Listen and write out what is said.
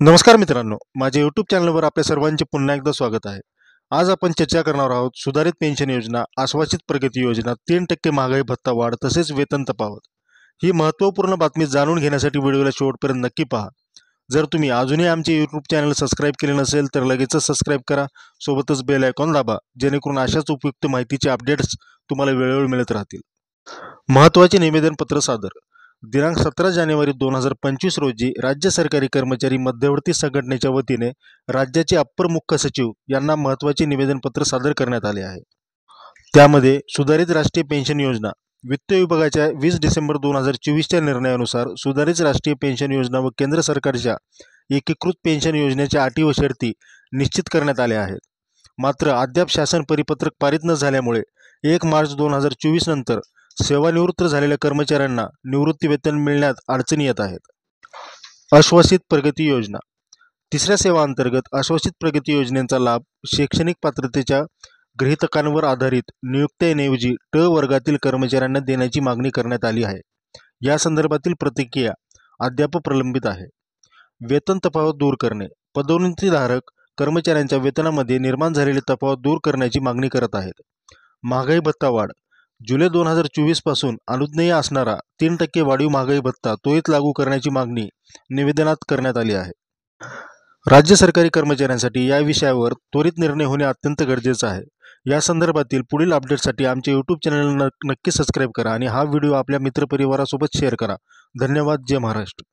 नमस्कार मित्रांनो, माझ्या यूट्यूब चॅनलवर आपल्या सर्वांचे पुन्हा एकदा स्वागत आहे. आज आपण चर्चा करणार आहोत सुधारित पेन्शन योजना, आश्वासित प्रगती योजना, 3% महागाई भत्ता वाढ तसेच वेतन तफावत. ही महत्त्वपूर्ण बातमी जाणून घेण्यासाठी व्हिडिओला शेवटपर्यंत नक्की पहा. जर तुम्ही अजूनही आमचे यूट्यूब चॅनल सबस्क्राईब केले नसेल तर लगेचच सबस्क्राईब करा. सोबतच बेल आयकॉन दाबा, जेणेकरून अशाच उपयुक्त माहितीचे अपडेट्स तुम्हाला वेळोवेळी मिळत राहतील. महत्त्वाचे निवेदनपत्र सादर. दिनांक 17 जानेवारी 2025 रोजी राज्य सरकारी कर्मचारी मध्यवर्ती संघटनेच्या वतीने राज्याचे अप्पर मुख्य सचिव यांना महत्त्वाचे निवेदनपत्र सादर करण्यात आले आहे. त्यामध्ये सुधारित राष्ट्रीय पेन्शन योजना, वित्त विभागाच्या 20 डिसेंबर 2024च्या निर्णयानुसार सुधारित राष्ट्रीय पेन्शन योजना व केंद्र सरकारच्या एकीकृत पेन्शन योजनेच्या अटी व शर्ती निश्चित करण्यात आल्या आहेत. मात्र अद्याप शासन परिपत्रक पारित न झाल्यामुळे 1 मार्च 2024 नंतर सेवानिवृत्त झालेल्या कर्मचाऱ्यांना निवृत्ती वेतन मिळण्यात अडचणी येत आहेत. आश्वासित प्रगती योजना. तिसऱ्या सेवा अंतर्गत आश्वासित प्रगती योजनेचा लाभ शैक्षणिक पात्रतेच्या गृहीतकांवर आधारित नियुक्त्यांऐवजी ट वर्गातील कर्मचाऱ्यांना देण्याची मागणी करण्यात आली आहे. या संदर्भातील प्रतिक्रिया अद्याप प्रलंबित आहे. वेतन तफावत दूर करणे. पदोन्नतीधारक कर्मचाऱ्यांच्या वेतनामध्ये निर्माण झालेली तफावत दूर करण्याची मागणी करत आहेत. महागाई भत्ता वाढ. जुलै 2024 पासून अनुज्ञेय असणारा 3% वाढीव महागाई भत्ता त्वरित लागू करण्याची मागणी निवेदनात करण्यात आली आहे. राज्य सरकारी कर्मचाऱ्यांसाठी या विषयावर त्वरित निर्णय होणे अत्यंत गरजेचं आहे. या संदर्भातील पुढील अपडेटसाठी आमचे यूट्यूब चॅनल नक्की सबस्क्राईब करा आणि हा व्हिडिओ आपल्या मित्रपरिवारासोबत शेअर करा. धन्यवाद. जय महाराष्ट्र.